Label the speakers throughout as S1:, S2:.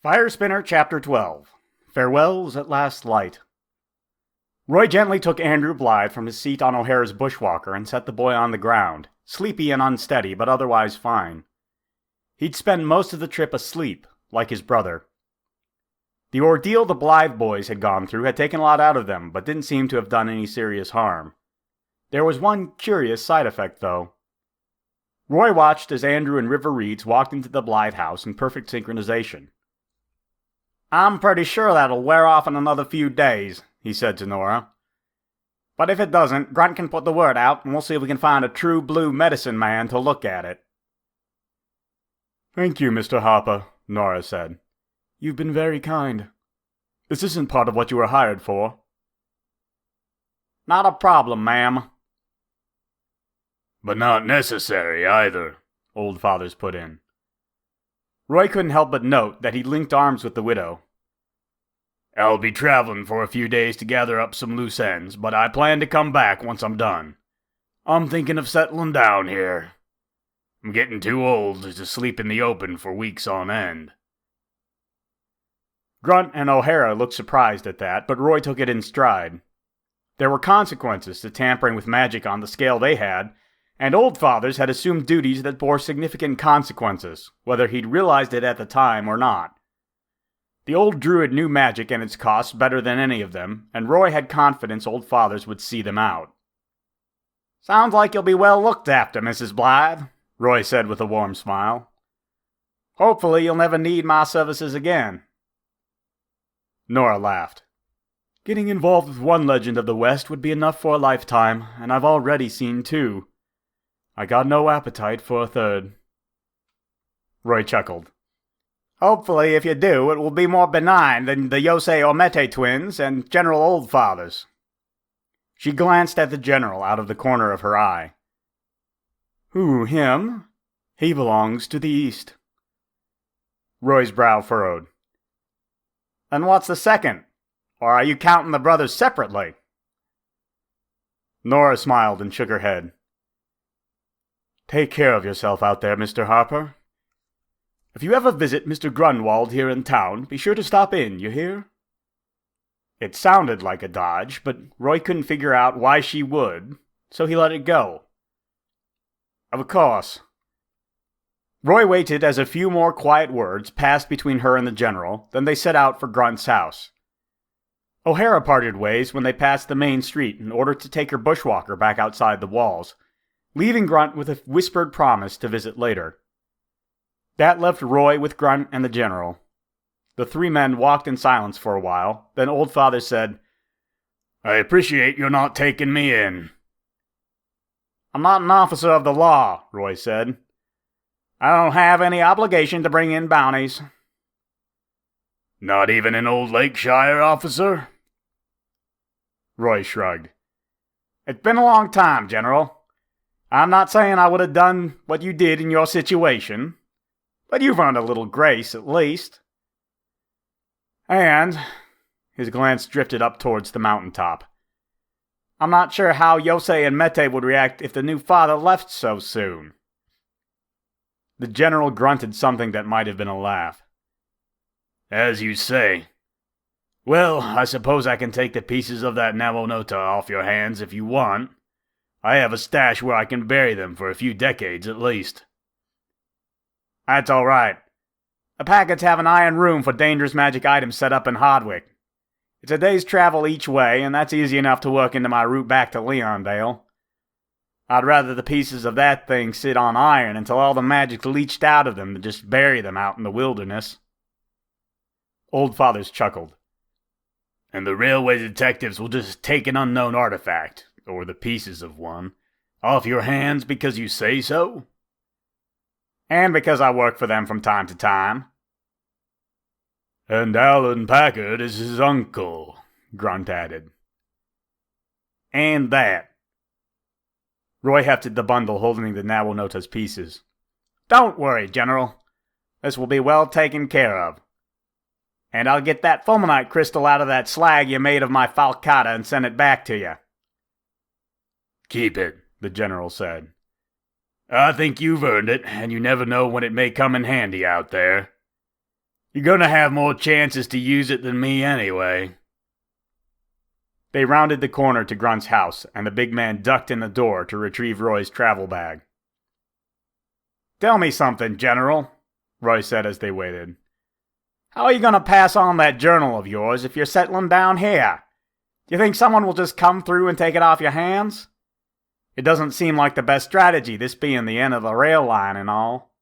S1: Firespinner Chapter 12. Farewells at Last Light. Roy gently took Andrew Blythe from his seat on O'Hara's bushwalker and set the boy on the ground, sleepy and unsteady, but otherwise fine. He'd spent most of the trip asleep, like his brother. The ordeal the Blythe boys had gone through had taken a lot out of them, but didn't seem to have done any serious harm. There was one curious side effect, though. Roy watched as Andrew and River Reeds walked into the Blythe house in perfect synchronization. "I'm pretty sure that'll wear off in another few days," he said to Nora. "But if it doesn't, Grunt can put the word out, and we'll see if we can find a true blue medicine man to look at it."
S2: "Thank you, Mr. Harper," Nora said. "You've been very kind. This isn't part of what you were hired for."
S1: "Not a problem, ma'am."
S3: "But not necessary, either," Old Fathers put in.
S1: Roy couldn't help but note that he linked arms with the widow.
S3: "I'll be traveling for a few days to gather up some loose ends, but I plan to come back once I'm done. I'm thinking of settling down here. I'm getting too old to sleep in the open for weeks on end."
S1: Grunt and O'Hara looked surprised at that, but Roy took it in stride. There were consequences to tampering with magic on the scale they had, and Old Fathers had assumed duties that bore significant consequences, whether he'd realized it at the time or not. The old druid knew magic and its costs better than any of them, and Roy had confidence Old Fathers would see them out. "Sounds like you'll be well looked after, Mrs. Blythe," Roy said with a warm smile. "Hopefully you'll never need my services again."
S2: Nora laughed. "Getting involved with one legend of the West would be enough for a lifetime, and I've already seen two. I got no appetite for a third."
S1: Roy chuckled. "Hopefully, if you do, it will be more benign than the Yosei Omete twins and General Old Fathers." She glanced at the general out of the corner of her eye.
S2: "Who, him? He belongs to the East."
S1: Roy's brow furrowed. "Then what's the second? Or are you counting the brothers separately?"
S2: Nora smiled and shook her head. "Take care of yourself out there, Mr. Harper. If you ever visit Mr. Grunwald here in town, be sure to stop in, you hear?"
S1: It sounded like a dodge, but Roy couldn't figure out why she would, so he let it go. "Of course." Roy waited as a few more quiet words passed between her and the general, then they set out for Grunt's house. O'Hara parted ways when they passed the main street in order to take her bushwalker back outside the walls, leaving Grunt with a whispered promise to visit later. That left Roy with Grunt and the general. The three men walked in silence for a while, then Old Father said,
S3: "I appreciate your not taking me in."
S1: "I'm not an officer of the law," Roy said. "I don't have any obligation to bring in bounties."
S3: "Not even an old Lakeshire officer?"
S1: Roy shrugged. "It's been a long time, General. I'm not saying I would have done what you did in your situation, but you've earned a little grace at least. And," his glance drifted up towards the mountaintop, "I'm not sure how Yosei and Mete would react if the new father left so soon." The general grunted something that might have been a laugh.
S3: "As you say. Well, I suppose I can take the pieces of that Nawonota off your hands if you want. I have a stash where I can bury them for a few decades at least."
S1: "That's all right. The packets have an iron room for dangerous magic items set up in Hardwick. It's a day's travel each way, and that's easy enough to work into my route back to Leondale. I'd rather the pieces of that thing sit on iron until all the magic's leached out of them than just bury them out in the wilderness."
S2: Old Fathers chuckled.
S3: "And the railway detectives will just take an unknown artifact, or the pieces of one, off your hands because you say so?"
S1: "And because I work for them from time to time."
S3: "And Alan Packard is his uncle," Grunt added.
S1: "And that." Roy hefted the bundle holding the Nawonota's pieces. "Don't worry, General. This will be well taken care of. And I'll get that fulminite crystal out of that slag you made of my falcata and send it back to you."
S3: "Keep it," the general said. "I think you've earned it, and you never know when it may come in handy out there." You're gonna have more chances to use it than me anyway.
S1: They rounded the corner to Grunt's house, and the big man ducked in the door to retrieve Roy's travel bag. "Tell me something, General," Roy said as they waited. "How are you going to pass on that journal of yours if you're settling down here? Do you think someone will just come through and take it off your hands? It doesn't seem like the best strategy, this being the end of the rail line and all."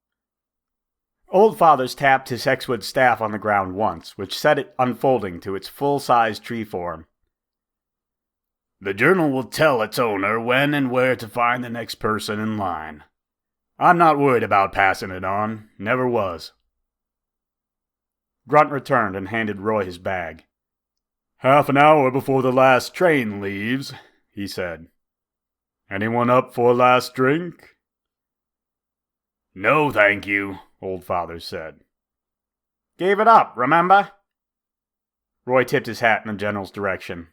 S1: Old Fathers tapped his hexwood staff on the ground once, which set it unfolding to its full-size tree form.
S3: "The journal will tell its owner when and where to find the next person in line. I'm not worried about passing it on. Never was."
S1: Grunt returned and handed Roy his bag.
S2: "Half an hour before the last train leaves," he said. "Anyone up for a last drink?"
S3: "No, thank you,"
S2: Old Father said.
S1: "Gave it up, remember?" Roy tipped his hat in the General's direction.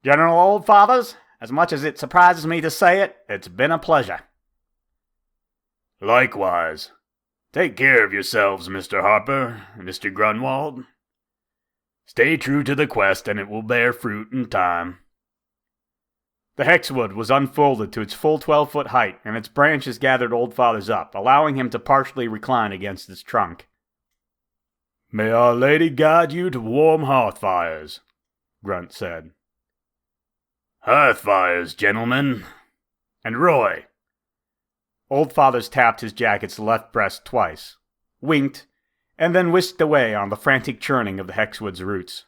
S1: "General Old Fathers, as much as it surprises me to say it, it's been a pleasure."
S3: "Likewise. Take care of yourselves, Mr. Harper, Mr. Grunwald. Stay true to the quest, and it will bear fruit in time."
S1: The hexwood was unfolded to its full 12-foot height, and its branches gathered Old Fathers up, allowing him to partially recline against its trunk.
S2: "May Our Lady guide you to warm hearth fires," Grunt said.
S3: "Hearth fires, gentlemen. And Roy."
S1: Old Fathers tapped his jacket's left breast twice, winked, and then whisked away on the frantic churning of the hexwood's roots.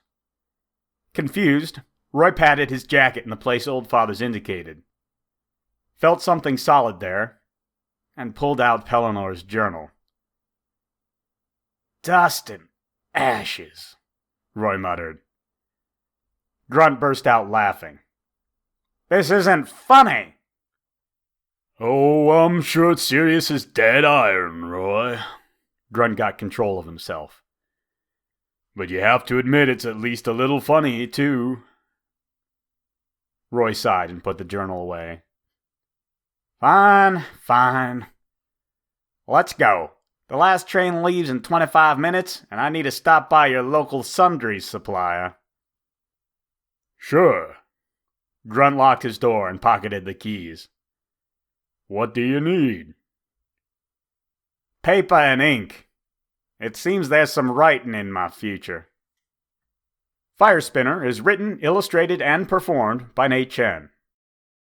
S1: Confused, Roy patted his jacket in the place Old Fathers indicated, felt something solid there, and pulled out Pelinor's journal.
S3: "Dust and ashes,"
S1: Roy muttered. Grunt burst out laughing. "This isn't funny!"
S2: "Oh, I'm sure it's serious as dead iron, Roy."
S1: Grunt got control of himself.
S2: "But you have to admit it's at least a little funny, too."
S1: Roy sighed and put the journal away. Fine. Let's go. The last train leaves in 25 minutes, and I need to stop by your local sundries supplier."
S2: "Sure."
S1: Grunt locked his door and pocketed the keys.
S2: "What do you need?"
S1: "Paper and ink. It seems there's some writing in my future." Firespinner is written, illustrated, and performed by Nate Chen.